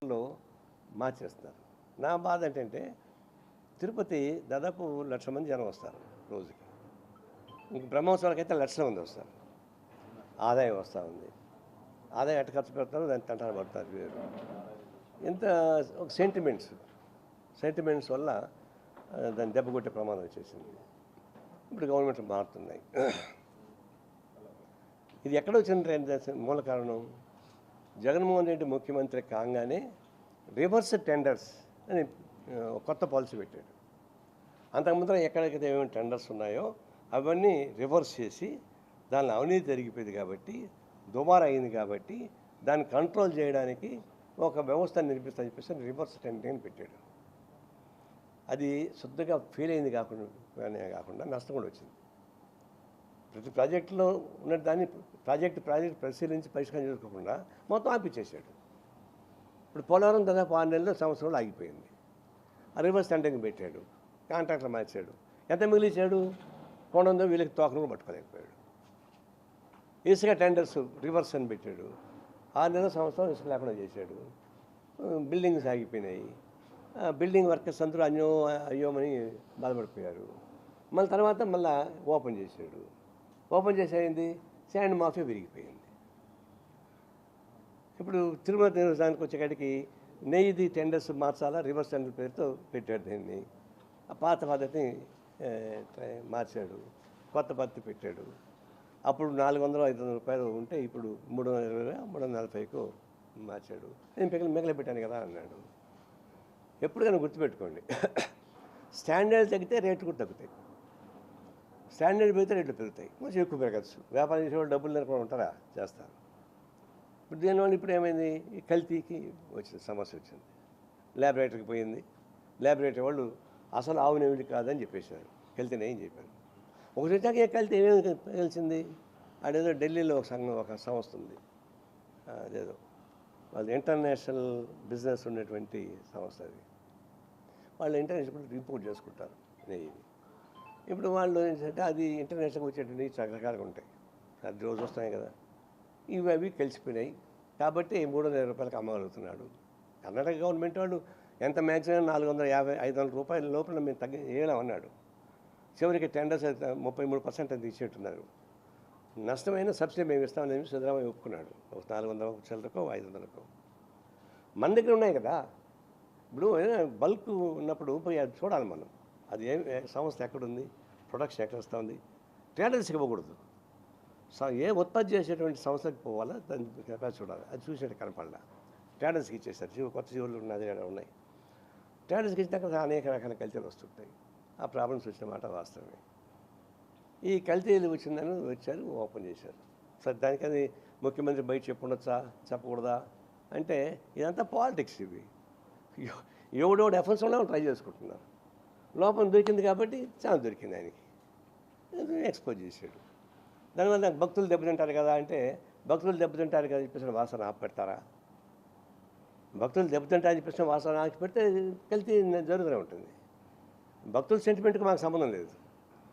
సెంటర్లో మార్చేస్తున్నారు. నా బాధ ఏంటంటే తిరుపతి దాదాపు 1,00,000 మంది జనం వస్తారు రోజుకి. ఇంక బ్రహ్మోత్సవాలకైతే లక్షల మంది వస్తారు. ఆదాయం వస్తూ ఉంది. ఆదాయం ఎట్ట ఖర్చు పెడతారో దాన్ని తంటాలు పడతారు వేరు. ఇంత ఒక సెంటిమెంట్స్ వల్ల దాన్ని దెబ్బ కొట్టే ప్రమాదం వచ్చేసింది. ఇప్పుడు గవర్నమెంట్లు మారుతున్నాయి. ఇది ఎక్కడ వచ్చిన మూల కారణం జగన్మోహన్ రెడ్డి ముఖ్యమంత్రి కాగానే రివర్స్ టెండర్స్ అని కొత్త పాలసీ పెట్టాడు. అంతకుముందు ఎక్కడైతే ఏమేమి టెండర్స్ ఉన్నాయో అవన్నీ రివర్స్ చేసి దానిలో అవినీతి జరిగిపోయింది కాబట్టి దుబారా అయింది కాబట్టి దాన్ని కంట్రోల్ చేయడానికి ఒక వ్యవస్థను నిర్మిస్తాను చెప్పేసి రివర్స్ టెండరింగ్ పెట్టాడు. అది శుద్ధంగా ఫెయిల్ అయింది కాకుండా నష్టం కూడా వచ్చింది. ప్రతి ప్రాజెక్టులో ఉన్న దాన్ని ప్రాజెక్టు పరిశీలించి పరిష్కారం చేసుకోకుండా మొత్తం ఆపిచ్చేసాడు. ఇప్పుడు పోలవరం దాదాపు 6 నెలలు సంవత్సరంలో ఆగిపోయింది. ఆ రివర్స్ టెండరింగ్ పెట్టాడు, కాంట్రాక్టర్ మార్చాడు. ఎంత మిగిలిచాడు? కొండందో వీళ్ళకి తోకను పట్టుకోలేకపోయాడు. ఇసుక టెండర్స్ రివర్స్ అని పెట్టాడు. 6 నెలల సంవత్సరం ఇసుక లేకుండా చేశాడు. బిల్డింగ్స్ ఆగిపోయినాయి. బిల్డింగ్ వర్కర్స్ అందరూ అయ్యోమని బాధపడిపోయారు. మళ్ళీ తర్వాత ఓపెన్ చేశాడు. ఓపెన్ చేసేయింది శాండ్ మాఫియా విరిగిపోయింది. ఇప్పుడు తిరుమల దేవస్థానానికి వచ్చేకాడికి నెయ్యిది టెండర్స్ మార్చాలా రివర్స్ టెండర్ పేరుతో పెట్టాడు. దీన్ని ఆ పాత పద్ధతిని మార్చాడు, కొత్త పద్ధతి పెట్టాడు. అప్పుడు 400-500 రూపాయలు ఉంటే ఇప్పుడు 320-340కు మార్చాడు. నేను మిగలబెట్టాను కదా అన్నాడు. ఎప్పుడుకైనా గుర్తుపెట్టుకోండి, స్టాండర్డ్ తగ్గితే రేట్లు కూడా తగ్గుతాయి. స్టాండర్డ్ పెరిగితే రేట్లు పెరుగుతాయి, కొంచెం ఎక్కువ పెరగచ్చు. వ్యాపారం చేసేవాళ్ళు డబ్బులు లేకుండా ఉంటారా? చేస్తారు. ఇప్పుడు దీనివల్ల ఇప్పుడు ఏమైంది? ఈ కల్తీకి సమస్య వచ్చింది. ల్యాబొరేటరీకి పోయింది. ల్యాబొరేటరీ వాళ్ళు అసలు ఆవు నెమిడి కాదని చెప్పేశారు, కల్తీనే అని చెప్పారు. ఒకటి వచ్చాక ఏ కల్తీ ఏమేమి తెలిసింది? అదేదో ఢిల్లీలో ఒక సంస్థ ఉంది, అదేదో వాళ్ళు ఇంటర్నేషనల్ బిజినెస్ ఉన్నటువంటి సంస్థ. అది వాళ్ళు ఇంటర్నేషనల్ రిపోర్ట్ చేసుకుంటారు నెయ్యి. ఇప్పుడు వాళ్ళు ఏంటంటే అది ఇంటర్నేషనల్గా వచ్చేటువంటి రకరకాలుగా ఉంటాయి, అది రోజు వస్తాయి కదా. అవి కలిసిపోయినాయి కాబట్టి 320 రూపాయలకు అమ్మగలుగుతున్నాడు. కర్ణాటక గవర్నమెంట్ వాళ్ళు ఎంత మ్యాక్సిమం 450-500 రూపాయల లోపల మేము వేయలేమన్నాడు. చివరికి టెండర్స్ 33% అని తీసేట్టున్నారు. నష్టమైన సబ్సిడీ మేము ఇస్తామని సిద్ధరామయ్య ఒప్పుకున్నాడు. ఒక 400 చిల్లరకో 500కో. మన దగ్గర ఉన్నాయి కదా. ఇప్పుడు బల్క్ ఉన్నప్పుడు పోయి అది చూడాలి మనం. అది సంస్థ ఎక్కడుంది, ప్రొడక్షన్ ఎక్కడ వస్తుంది. ట్రేడర్స్కి ఇవ్వకూడదు. ఏ ఉత్పత్తి చేసేటువంటి సంస్థకి పోవాలా దాన్ని చూడాలి. అది చూసేట్టు కనపడాల. ట్రేడర్స్కి ఇచ్చేసారు. కొత్త జీవులు ఉన్నది ఉన్నాయి. ట్రేడర్స్కి ఇచ్చినాక అనేక రకాల కల్తీలు వస్తుంటాయి. ఆ ప్రాబ్లమ్స్ వచ్చిన మాట వాస్తవమే. ఈ కల్తీలు వచ్చారు, ఓపెన్ చేశారు. సరే, దానికని ముఖ్యమంత్రి బయట చెప్పుండొచ్చా, చెప్పకూడదా అంటే ఇదంతా పాలిటిక్స్. ఇవి ఎవడోడు ఎఫెన్స్లో ట్రై చేసుకుంటున్నారు. లోపం దొరికింది కాబట్టి ఛాన్స్ దొరికింది ఆయనకి, ఎక్స్పోజ్ చేశాడు. దానివల్ల భక్తులు దెబ్బతింటారు కదా అంటే భక్తులు దెబ్బతింటారు కదా చెప్పేసి వాసన ఆపెడతారా? భక్తులు దెబ్బతింటారని చెప్పేసి వాసన ఆపిపెడితే కల్తీ జరుగుతూనే ఉంటుంది. భక్తుల సెంటిమెంట్కి మాకు సంబంధం లేదు.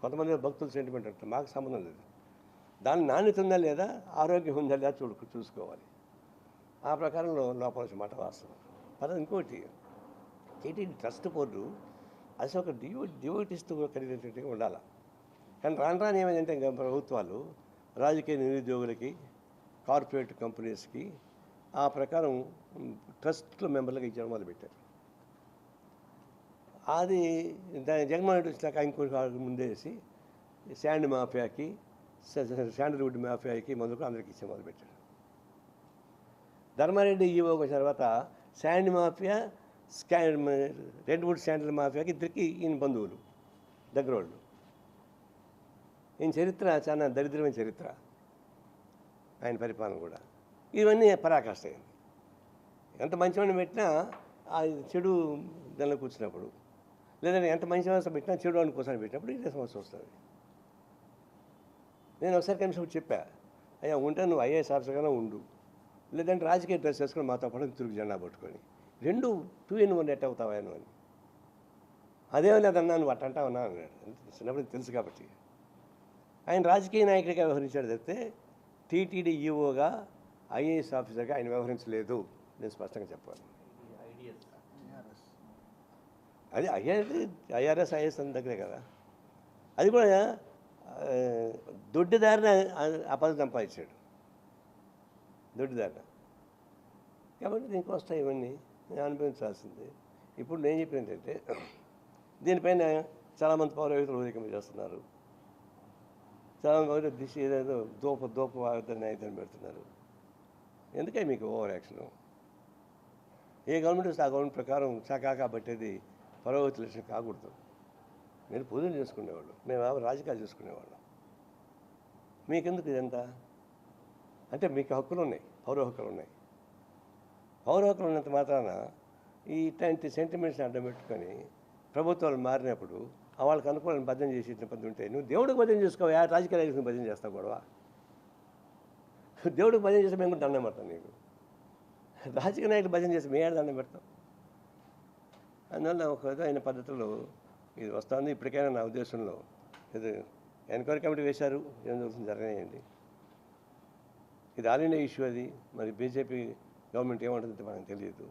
కొంతమంది భక్తుల సెంటిమెంట్ అంటే మాకు సంబంధం లేదు. దాని నాణ్యత ఉందా లేదా, ఆరోగ్యం ఉందా లేదా చూసుకోవాలి. ఆ ప్రకారంలో లోపల వచ్చే మాట వాస్తవం. తర్వాత ఇంకోటి, టీటీడీ ట్రస్ట్ బోర్డు అది ఒక డివోటీస్తో కలిగినట్టుగా ఉండాలి. కానీ రాను ఏమైందంటే ఇంకా ప్రభుత్వాలు రాజకీయ నిరుద్యోగులకి, కార్పొరేట్ కంపెనీస్కి ఆ ప్రకారం ట్రస్ట్లో మెంబర్లకు ఇచ్చడం మొదలుపెట్టారు. అది దాని జగన్మోహన్ రెడ్డి వచ్చినాక ఇంకొక ముందేసి శాండ్ మాఫియాకి, శాండల్వుడ్ మాఫియాకి మొదలుకు అందరికీ ఇచ్చే మొదలుపెట్టాడు. ధర్మారెడ్డి ఈవోకి వచ్చిన తర్వాత శాండ్ మాఫియా, రెడ్వుడ్ శాండల్ మాఫియాకి ఇద్దరికి ఈయన బంధువులు, దగ్గర వాళ్ళు. ఈయన చరిత్ర చాలా దరిద్రమైన చరిత్ర, ఆయన పరిపాలన కూడా. ఇవన్నీ పరాకాష్ట అయింది. ఎంత మంచివాడిని పెట్టినా ఆ చెడు దానిలో కూర్చున్నప్పుడు, లేదంటే ఎంత మంచి సమస్య పెట్టినా చెడు వాడిని కోసం పెట్టినప్పుడు ఇదే సమస్య వస్తుంది. నేను ఒకసారి కమిషన్ చెప్పా, అయ్యా ఉంటే నువ్వు ఐఏఎస్ ఆఫీసర్గానే ఉండు, లేదంటే రాజకీయ డ్రెస్ వేసుకొని మాతో పాటు తిరుగు జెండా పట్టుకొని 2 2 in 1 ఎట్ అవుతావా అని. అదేమో లేదన్నా నువ్వు అట్ట అంటావన్నా అన్నాడు. చిన్నప్పుడు తెలుసు కాబట్టి. ఆయన రాజకీయ నాయకుడిగా వ్యవహరించాడు తప్పితే టీటీడీ ఈఓగా, ఐఏఎస్ ఆఫీసర్గా ఆయన వ్యవహరించలేదు. నేను స్పష్టంగా చెప్పాను. అది ఐఆర్ఎస్ ఐఏఎస్ అన్న దగ్గరే కదా. అది కూడా దొడ్డిదారిన ఆ పదవి సంపాదించాడు, దొడ్డిదారిన. కాబట్టి దీనికి వస్తాయి ఇవన్నీ, నేను అనుభవించాల్సిందే. ఇప్పుడు నేను చెప్పిన ఏంటంటే, దీనిపైన చాలామంది పౌరవేత్తలు ఊరికం చేస్తున్నారు, చాలామంది దిశ ఏదేదో దూప వాగ్దాన్ని అయితే పెడుతున్నారు. ఎందుకే మీకు ఓవర్ యాక్షన్? ఏ గవర్నమెంట్ వస్తే ఆ గవర్నమెంట్ ప్రకారం చకాకా పట్టేది పౌరవేత్త లక్ష్యం కాకూడదు. మీరు పూజలు చేసుకునేవాళ్ళు, మేము రాజకీయాలు చేసుకునేవాళ్ళం. మీకెందుకు ఇదంతా? అంటే మీకు హక్కులు ఉన్నాయి, పౌర హక్కులు ఉన్నాయి. పౌర హక్కులు ఉన్నంత మాత్రాన ఇట్లాంటి సెంటిమెంట్స్ని అడ్డం పెట్టుకొని ప్రభుత్వాలు మారినప్పుడు వాళ్ళకి అనుకూలంగా భజన చేసి పద్ధతి ఉంటే, నువ్వు దేవుడికి భజన చేసుకోవా, రాజకీయ నాయకుడికి భజన చేస్తావు గొడవ. దేవుడికి భజన చేస్తే మేము కూడా దండం పెడతాం నీకు, రాజకీయ నాయకులు భజన చేస్తే మేము దండం పెడతాం. అందువల్ల ఒక విధమైన పద్ధతిలో ఇది వస్తుంది. ఇప్పటికైనా నా ఉద్దేశంలో ఇది ఎన్క్వైరీ కమిటీ వేశారు, ఏం జరుగుతుంది జరగనేయండి. ఇది ఆల్ ఇండియా ఇష్యూ. అది మరి బీజేపీ గవర్నమెంట్ ఏమంటుంది మనకు తెలియదు.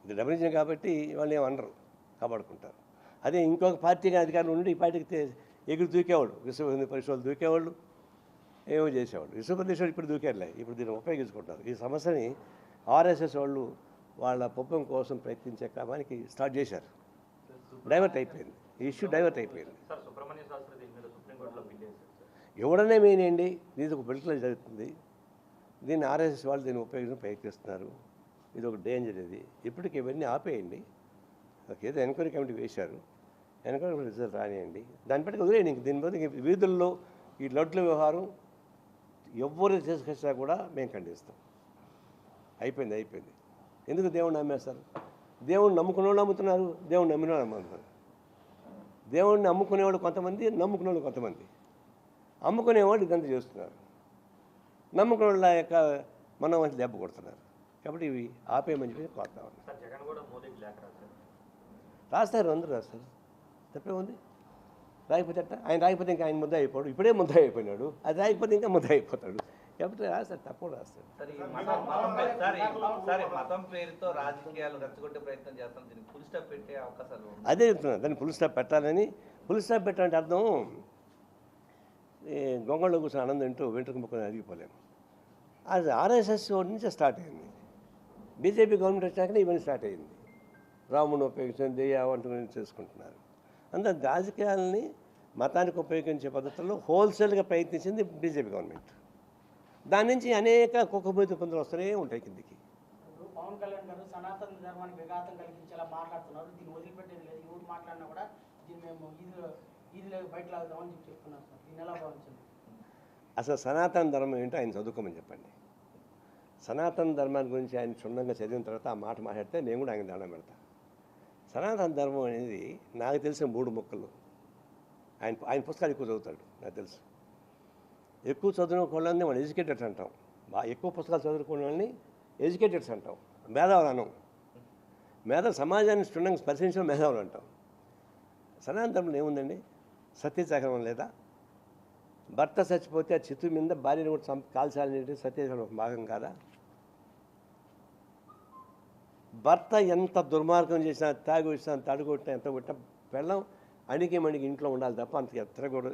ఇది డబ్బులించాం కాబట్టి వాళ్ళు ఏమనరు, కాపాడుకుంటారు. అదే ఇంకొక పార్టీగా అధికారులు ఉండి ఈ పార్టీకి ఎగురు దూకేవాళ్ళు, విశ్వ హిందూ పరిషత్తులు దూకేవాళ్ళు, ఏమో చేసేవాళ్ళు. విశ్వ పరిషత్ ఇప్పుడు దూకేర్లే, ఇప్పుడు దీన్ని ఉపయోగించుకుంటారు. ఈ సమస్యని ఆర్ఎస్ఎస్ వాళ్ళు వాళ్ళ పప్పం కోసం ప్రయత్నించే క్రమానికి స్టార్ట్ చేశారు. డైవర్ట్ అయిపోయింది, ఈ ఇష్యూ డైవర్ట్ అయిపోయింది. ఎవడనే మెయినండి, ఇది ఒక బెల్ట్లో జరుగుతుంది. దీన్ని ఆర్ఎస్ఎస్ వాళ్ళు దీన్ని ఉపయోగించి ప్రయత్నిస్తున్నారు. ఇది ఒక డేంజర్. ఇది ఇప్పటికి ఇవన్నీ ఆపేయండి. ఏదో ఎన్క్వైరీ కమిటీ వేశారు, ఎన్క్వైరీ కమిటీ రిజల్ట్ రానియండి, దాన్ని బట్టి వదిలేయండి. ఇంక దీని బదులు వీధుల్లో ఈ లడ్ల వ్యవహారం ఎవరు చేసుకొచ్చినా కూడా మేము ఖండిస్తాం. అయిపోయింది. ఎందుకు దేవుణ్ణి నమ్మేస్తారు? దేవుణ్ణి నమ్ముకునే వాళ్ళు నమ్ముతున్నారు, దేవుణ్ణి నమ్మిన వాళ్ళు నమ్ముతున్నారు. దేవుణ్ణి అమ్ముకునేవాళ్ళు కొంతమంది, నమ్ముకునేవాళ్ళు కొంతమంది. అమ్ముకునేవాళ్ళు ఇదంతా చేస్తున్నారు, నమ్ముకునే వాళ్ళ యొక్క మనం మంచి దెబ్బ కొడుతున్నారు. కాబట్టి ఇవి ఆపేయమని చెప్పి కోరుతా ఉన్నాం. రాస్తారు, అందరూ రాస్తారు, తప్పే ఉంది. రాయిపోతే అట్ట ఆయన రాయిపోతే ఇంకా ఆయన ముద్ద అయిపోడు, ఇప్పుడే ముద్ద అయిపోయినాడు. అది రాయిపోతే ఇంకా ముద్ద అయిపోతాడు. కాబట్టి రాస్తారు, తప్పకుండా రాస్తారు. మతం పేరుతో రాజకీయాలు రెచ్చగొట్టే ప్రయత్నం చేస్తాం, దీనికి ఫుల్ స్టాప్ పెట్టే అవకాశాలు. అదే చెప్తున్నాను, దాన్ని ఫుల్ స్టాప్ పెట్టాలని. ఫుల్ స్టాప్ పెట్టాలంటే అర్థం గొంగళ్ళు కూర్చొని ఆనందం అంటూ వెంట్రుక ముక్కని అరిగిపోలేము. అది ఆర్ఎస్ఎస్ నుంచి స్టార్ట్ అయింది. బీజేపీ గవర్నమెంట్ వచ్చాకనే ఇవన్నీ స్టార్ట్ అయింది. రాముడిని ఉపయోగించిన దెయ్య వంటని చేసుకుంటున్నారు. అందులో రాజకీయాలని మతానికి ఉపయోగించే పద్ధతుల్లో హోల్సేల్గా ప్రయత్నించింది బీజేపీ గవర్నమెంట్. దాని నుంచి అనేక కుక్కబోతు పొందులు వస్తూనే ఉంటాయి కిందికి. పవన్ కళ్యాణ్ గారు సనాతన ధర్మానికి విఘాతం కలిగించేలా మాట్లాడుతున్నారు, దీన్ని వదిలిపెట్టేది లేదు, ఎవరు మాట్లాడినా కూడా దీన్ని మేము ఈదిలో బయట లాగుదామని చెప్తున్నారు సార్. దీన్ని ఎలా భావించండి? అసలు సనాతన ధర్మం ఏంటో ఆయన చదువుకోమని చెప్పండి. సనాతన ధర్మాన్ని గురించి ఆయన క్షుణ్ణంగా చదివిన తర్వాత ఆ మాట మాట్లాడితే నేను కూడా ఆయన దండం పెడతా. సనాతన ధర్మం అనేది నాకు తెలిసిన 3 ముక్కలు. ఆయన పుస్తకాలు ఎక్కువ చదువుతాడు, నాకు తెలుసు. ఎక్కువ చదివిన వాళ్ళని మనం ఎడ్యుకేటెడ్స్ అంటాం. ఎక్కువ పుస్తకాలు చదువుకునే వాళ్ళని ఎడ్యుకేటెడ్స్ అంటాం, మేధావులు అనం. సమాజాన్ని క్షుణ్ణంగా స్పర్శించడం మేధావులు అంటాం. సనాతన ధర్మంలో ఏముందండి? సత్యచక్రం లేదా? భర్త చచ్చిపోతే ఆ చిత్తు మీద భార్యను కూడా కాల్చాలనేది సత్యచక్రం ఒక భాగం కాదా? భర్త ఎంత దుర్మార్గం చేసినా, తాగి వచ్చినా, తడుగొట్టినా, ఎంత కొట్టినా పెళ్ళం అణిగి మణికి ఇంట్లో ఉండాలి తప్ప అంత ఎత్తర కూడా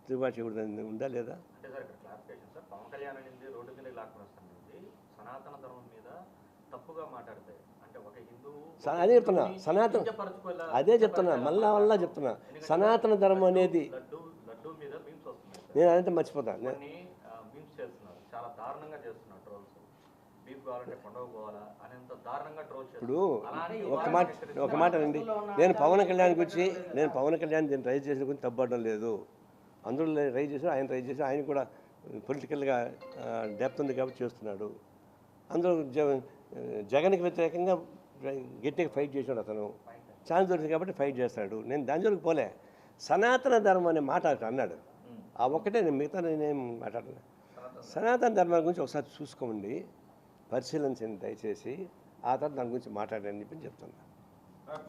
తిరుగుబాటు చేయకూడదు. ఉందా లేదా? అంటే సార్ ఇక్కడ క్లారిఫికేషన్ సార్, పవన్ కళ్యాణ్ అనేది రోడ్డు మీద లాక్కుని వస్తుంది, సనాతన ధర్మం మీద తప్పుగా మాట్లాడతాయి అంటే ఒక హిందువు. అదే చెప్తున్నా, మళ్ళా చెప్తున్నా, సనాతన ధర్మం అనేది లడ్డు మీద మీమ్స్ వస్తున్నాయి. నేను అదంతా మర్చిపోతాను. మీమ్స్ చేస్తున్నారు, చాలా దారుణంగా చేస్తున్నారు ట్రోల్స్. బీఫ్ కావాలంటే పండుగ పోవాలా అనేంత దారుణంగా ట్రోల్ చేస్తున్నారు. ఇప్పుడు ఒక మాట అండి, నేను పవన్ కళ్యాణ్ దీన్ని రైజ్ చేసిన గురించి తప్పడం లేదు. అందరూ రైజ్ చేశారు, ఆయన రైజ్ చేశారు. ఆయన కూడా పొలిటికల్గా డెప్త్ ఉంది కాబట్టి చేస్తున్నాడు. అందరూ జగన్కి వ్యతిరేకంగా గట్టిగా ఫైట్ చేశాడు. అతను ఛాన్స్ దొరికింది కాబట్టి ఫైట్ చేస్తాడు. నేను దాని జోలికి పోలే. సనాతన ధర్మం అనే మాట అన్నాడు, ఆ ఒక్కటే. నేను మిగతా నేనేం మాట్లాడలే. సనాతన ధర్మం గురించి ఒకసారి చూసుకోండి, పరిశీలించండి దయచేసి. ఆ తర్వాత దాని గురించి మాట్లాడని చెప్పి చెప్తున్నా.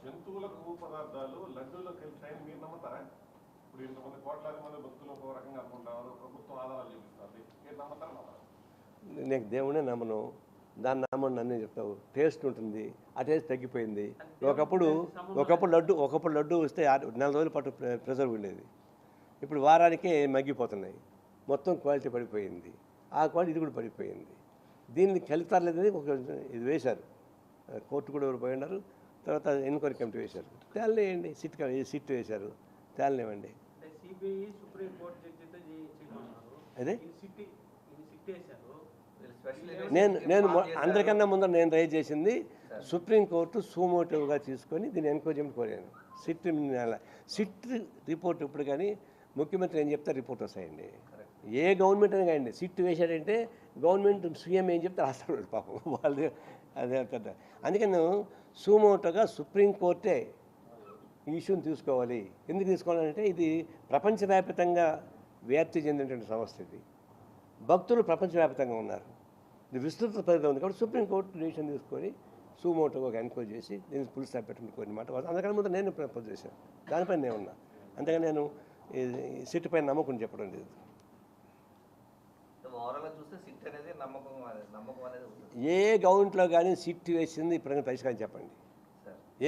జంతువుల కొవ్వు పదార్థాలు లడ్డూలోకి వెళ్తాయని మీరు నమ్ముతారా? ఇప్పుడు ఇంతమంది కోట్లాది మంది భక్తులు ఒక రకంగా అనుకుంటారు, ప్రభుత్వం ఆధారాలు చూపిస్తుంది, మీరు నమ్ముతారా? నేను దేవుడే నమ్మను, దాన్ని నమ్మని నన్ను చెప్తావు. టేస్ట్ ఉంటుంది, ఆ టేస్ట్ తగ్గిపోయింది. ఒకప్పుడు లడ్డు వస్తే 4 రోజుల పాటు ప్రిజర్వ్ ఉండేది. ఇప్పుడు వారానికే మగ్గిపోతున్నాయి. మొత్తం క్వాలిటీ పడిపోయింది. ఆ క్వాలిటీ ఇది కూడా పడిపోయింది. దీన్ని కలితారలేదని ఒక ఇది వేశారు. కోర్టు కూడా ఎవరు పోయి ఉన్నారు. తర్వాత ఎన్క్వైరీ కమిటీ వేశారు. తేలనేయండి. సిట్ వేశారు. తేలనివ్వండి. అదే నేను అందరికన్నా ముందర నేను రైజ్ చేసింది సుప్రీంకోర్టు సూమోటివ్గా తీసుకొని దీన్ని ఎంక్వైరీ కోరాను. సిట్ రిపోర్ట్ ఇప్పుడు కానీ ముఖ్యమంత్రి ఏం చెప్తే రిపోర్ట్ వస్తాయండి. ఏ గవర్నమెంట్ అని కానీ సిట్ వేశాడంటే గవర్నమెంట్ సీఎం ఏం చెప్తే రాస్తారు పాపం వాళ్ళు. అదే పెద్ద అందుకని సూమోటోగా సుప్రీంకోర్టే ఈ ఇష్యూని తీసుకోవాలి. ఎందుకు తీసుకోవాలంటే ఇది ప్రపంచవ్యాప్తంగా వ్యాప్తి చెందినటువంటి సంస్థ. ఇది భక్తులు ప్రపంచవ్యాప్తంగా ఉన్నారు. ఇది విస్తృత పరిధి ఉంది కాబట్టి సుప్రీంకోర్టు డిసిషన్ తీసుకొని సూమోటోగా ఒక ఎంక్వైరీ చేసి దీన్ని పులిస్ పెట్టిన కొన్ని మాట. అందుకని ముందు నేను ప్రపోజ్ చేశాను. దానిపైన నేను ఉన్నా. అంతేగాని నేను సిట్ పైన నమ్మకం చెప్పడం లేదు. ఏ గవర్నమెంట్లో కానీ సిట్ వేసింది ఇప్పుడు పరిష్కారం చెప్పండి.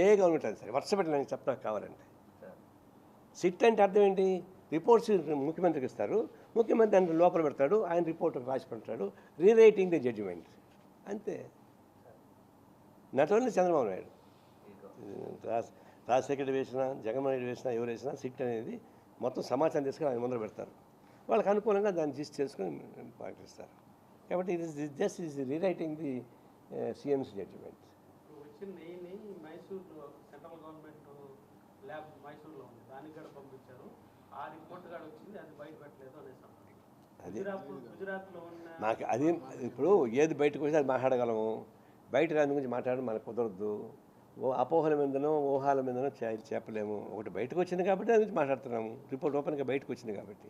ఏ గవర్నమెంట్ అది సరే వర్ష పెట్టిన చెప్తా కావాలంటే. సిట్ అంటే అర్థం ఏంటి? రిపోర్ట్స్ ముఖ్యమంత్రికి ఇస్తారు. ముఖ్యమంత్రి దాన్ని లోపల పెడతాడు. ఆయన రిపోర్ట్ రాసి పెడతాడు. రీరైటింగ్ ది జడ్జిమెంట్ అంతే. నాట్ ఓన్లీ చంద్రబాబు నాయుడు, రాజశేఖర్ వేసినా జగన్మోహన్ రెడ్డి వేసినా ఎవరు వేసినా సిట్ అనేది మొత్తం సమాచారం తీసుకొని ఆయన ముందర పెడతారు. వాళ్ళకి అనుకూలంగా దాన్ని చేసుకొని పాటిస్తారు. కాబట్టి ఇది just is rewriting the CMs judgement. మైసూర్లో సెంట్రల్ గవర్నమెంట్ ల్యాబ్ మైసూర్లో ఉంది, దానికి కూడా పంపించారు. ఆ రిపోర్ట్ కూడా వచ్చింది, అది బయట పెట్టలేదు అనేసి. అది గుజరాత్లో ఉన్న నాకు అది ఇప్పుడు ఏది బయటకు వస్తే అది మాట్లాడగలము. బయట దాని గురించి మాట్లాడడం మనకు కుదరదు. అపోహల మీదనో ఊహాల మీదనో చెప్పలేము. ఒకటి బయటకు వచ్చింది కాబట్టి దాని గురించి మాట్లాడుతున్నాము. రిపోర్ట్ ఓపెన్గా బయటకు వచ్చింది కాబట్టి.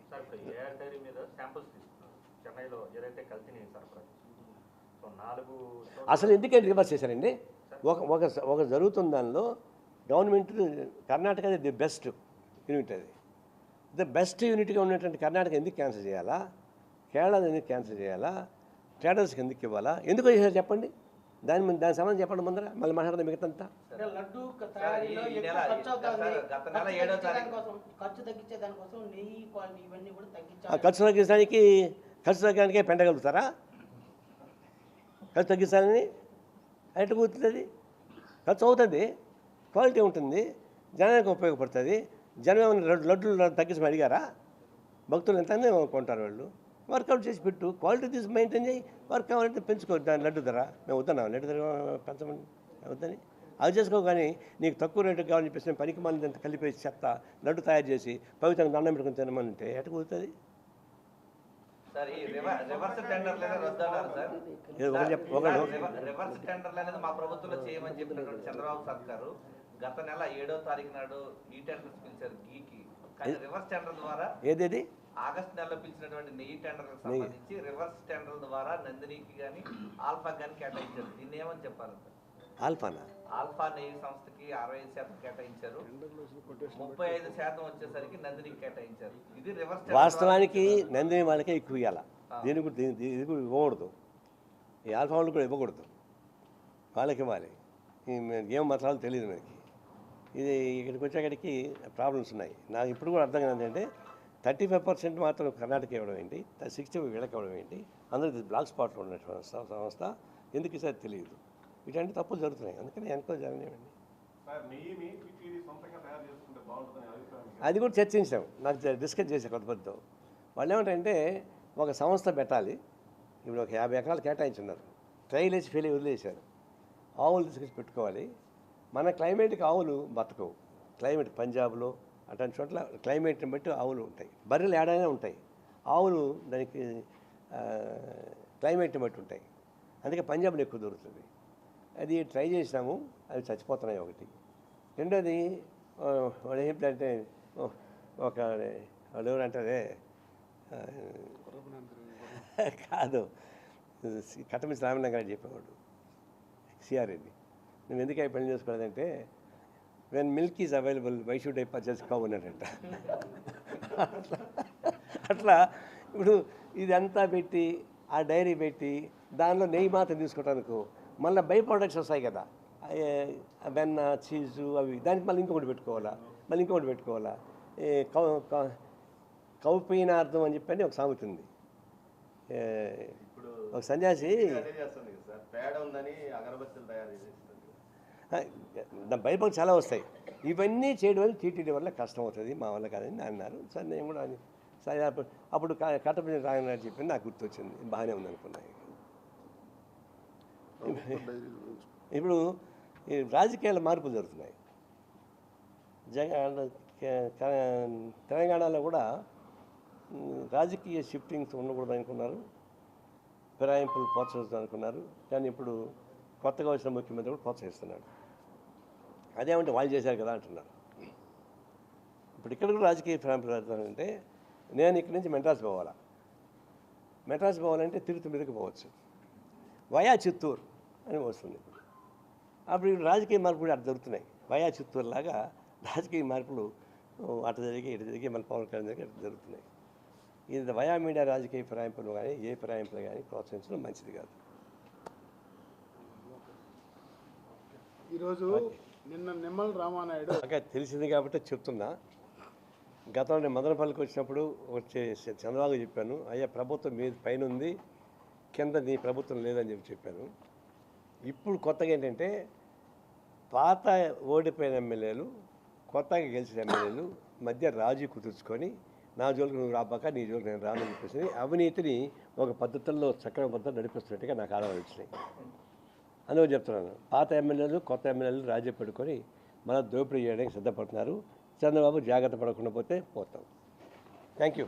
అసలు ఎందుకంటే రివర్స్ చేశారండి? ఒక జరుగుతున్న దానిలో government Karnataka the best unit. అది ద బెస్ట్ యూనిట్గా ఉన్నటువంటి కర్ణాటక ఎందుకు క్యాన్సిల్ చేయాలా? కేరళ ఎందుకు క్యాన్సిల్ చేయాలా? ట్రేడర్స్కి ఎందుకు ఇవ్వాలా? ఎందుకు చేశారు చెప్పండి. దాని సంబంధం చెప్పండి ముందర, మళ్ళీ మాట్లాడదాం మిగతా. లడ్డు తయారీలో ఖర్చు తగ్గించడానికే పెండగలుగుతారా? ఖర్చు తగ్గించాలని ఎట్లా కూర్చుంటుంది? ఖర్చు అవుతుంది, క్వాలిటీ ఉంటుంది, జనానికి ఉపయోగపడుతుంది. జనం ఏమైనా లడ్డులు తగ్గించమని అడిగారా? భక్తులు ఎంతనే కొంటారు వాళ్ళు. వర్కౌట్ చేసి పెట్టు, క్వాలిటీ తీసి మెయింటైన్ చేయి. వర్క్ కావాలంటే పెంచుకో దాని లడ్డు ధర. మేము వద్దన్నాం లడ్డు ధర పెంచమని వద్దని. అది చేసుకో. కానీ నీకు తక్కువ రేటు కావాలని చెప్పేసి పనికి మళ్ళీ అంత కలిపేసి చెత్త లడ్డు తయారు చేసి పవిత్రంగా దండం పెట్టుకుని తినమని అంటే ఎట్లా కుదురుతుంది? రివర్స్ టెండర్లు అనేది మా ప్రభుత్వంలో చేయమని చెప్పినటువంటి చంద్రబాబు సర్కారు గత నెల 7వ తారీఖు నాడు ఈ టెండర్స్ పిలిచారు గీకి. కానీ రివర్స్ టెండర్ ద్వారా ఏదేది ఆగస్టు నెలలో పిలిచినటువంటి నెయ్యి టెండర్లకు సంబంధించి రివర్స్ టెండర్ ద్వారా నందినికి కానీ ఆల్ఫా కానీ కేటాయించారు. దీన్ని ఏమని చెప్పారు? ఆల్ఫానా? ఆల్ఫా నెయ్యి సంస్థకి 65% కేటాయించారు, 35% వచ్చేసరికి నందినికి కేటాయించారు. ఇది రివర్స్. వాస్తవానికి నందిని వాళ్ళకే ఎక్కువ ఇవ్వాలి. దీనికి ఇది కూడా ఇవ్వకూడదు. ఈ ఆల్ఫా వాళ్ళు కూడా ఇవ్వకూడదు, వాళ్ళకి ఇవ్వాలి. ఏం మాట్లాడాలో తెలియదు మనకి. ఇది ఇక్కడికి వచ్చేకాడికి ప్రాబ్లమ్స్ ఉన్నాయి. నాకు ఇప్పుడు కూడా అర్థం కాదు ఏంటంటే 35% మాత్రం కర్ణాటక ఇవ్వడం ఏంటి, 60 వీళ్ళకి ఇవ్వడం ఏంటి, అందరూ బ్లాక్ స్పాట్లో ఉన్నటువంటి సంస్థ ఎందుకు ఇసారి తెలియదు. ఇట్లాంటి తప్పులు జరుగుతున్నాయి. అందుకని ఎంక్వైరీ జరగనివ్వండి. అది కూడా చర్చించాం. నాకు డిస్కస్ చేశాను కొంతమందితో. వాళ్ళు ఏమంటారంటే ఒక సంస్థ పెట్టాలి. ఇప్పుడు ఒక 50 ఎకరాలు కేటాయించున్నారు. ట్రైల్ వేసి ఫెయిల్ వదిలేశారు. ఆవులు తీసుకొచ్చి పెట్టుకోవాలి. మన క్లైమేట్కి ఆవులు బతకవు. క్లైమేట్ పంజాబ్లో అట్లాంటి చోట్ల క్లైమేట్ని బట్టి ఆవులు ఉంటాయి. బర్రెలు ఏడానే ఉంటాయి. ఆవులు దానికి క్లైమేట్ని బట్టి ఉంటాయి. అందుకే పంజాబ్లో ఎక్కువ దొరుకుతుంది. అది ట్రై చేసినాము, అవి చచ్చిపోతున్నాయి ఒకటి. రెండోది వాడు ఏంటంటే ఒక వాడు ఎవరంటారే కాదు కట్టమిసి రామన్న గారు చెప్పేవాడు సిఆర్ రెడ్డి, నువ్వు ఎందుకు అవి పెళ్లి చేసుకోలేదంటే when milk is available why should I purchase cow అన్నాడంట. అట్లా ఇప్పుడు ఇదంతా పెట్టి ఆ డైరీ పెట్టి దానిలో నెయ్యి మాత్రం తీసుకోవడానికి మళ్ళీ బై ప్రొడక్ట్స్ వస్తాయి కదా, వెన్న, చీజు అవి, దానికి మళ్ళీ ఇంకొకటి పెట్టుకోవాలా. కౌపీనార్థం అని చెప్పని ఒక సామెత ఉంది. ఇప్పుడు ఒక సన్యాసి అదే చేస్తుంది కదా సార్, పేడ ఉందని అగరబత్తులు తయారు చేసేస్తుంది. దాని బైబిల్ చాలా వస్తాయి. ఇవన్నీ చేయడం వల్ల టీటీడీ వల్ల కష్టం అవుతుంది, మా వల్ల కాదని అన్నారు. సరే నేను కూడా సరే అప్పుడు కట్టపల్లి రాయనాడు చెప్పింది నాకు గుర్తొచ్చింది, బాగానే ఉంది అనుకున్నాను. ఇప్పుడు ఈ రాజకీయాల మార్పులు జరుగుతున్నాయి. తెలంగాణలో కూడా రాజకీయ షిఫ్టింగ్స్ ఉండకూడదు అనుకున్నారు, ఫిరాయింపులు ప్రోత్సహిస్తాం అనుకున్నారు. కానీ ఇప్పుడు కొత్తగా వచ్చిన ముఖ్యమంత్రి కూడా ప్రోత్సహిస్తున్నాడు. అదేమంటే వాళ్ళు చేశారు కదా అంటున్నారు. ఇప్పుడు ఇక్కడ కూడా రాజకీయ ఫిరాయింపులు జరుగుతానంటే నేను ఇక్కడి నుంచి మెడ్రాస్ పోవాలంటే తిరుపతి మీదకి పోవచ్చు, వయా చిత్తూరు అని వస్తుంది. అప్పుడు రాజకీయ మార్పులు అటు జరుగుతున్నాయి. వయా చిత్తూరు లాగా రాజకీయ మార్పులు అటు జరిగి ఇటు జరిగి మన పవన్ కళ్యాణ్ దగ్గర జరుగుతున్నాయి. ఇది వయా మీడియా రాజకీయ ఫిరాయింపులు కానీ ఏ ఫిరాయింపులు కానీ ప్రోత్సహించడం మంచిది కాదు. ఈరోజు నిన్న నిమ్మల రామానాయుడు బాగా తెలిసింది కాబట్టి చెప్తున్నా. గతంలో నేను మదనపల్లికి వచ్చినప్పుడు చంద్రబాబు చెప్పాను, అయ్యా ప్రభుత్వం మీ పైన ఉంది, కింద నీ ప్రభుత్వం లేదని చెప్పాను. ఇప్పుడు కొత్తగా ఏంటంటే పాత ఓడిపోయిన ఎమ్మెల్యేలు, కొత్తగా గెలిచిన ఎమ్మెల్యేలు మధ్య రాజీ కుదుర్చుకొని నా జోలికి నువ్వు రాబాక నీ జోలికి నేను రానని చెప్పేసి అవినీతిని ఒక పద్ధతుల్లో చక్రం పద్ధతి నడిపిస్తున్నట్టుగా నాకు ఆధారాలు వచ్చినాయి. అందువల్ల చెప్తున్నాను, పాత ఎమ్మెల్యేలు కొత్త ఎమ్మెల్యేలు రాజీ పెట్టుకొని మన దోపిడీ చేయడానికి సిద్ధపడుతున్నారు. చంద్రబాబు జాగ్రత్త పడకుండా పోతే పోతాం. Thank you.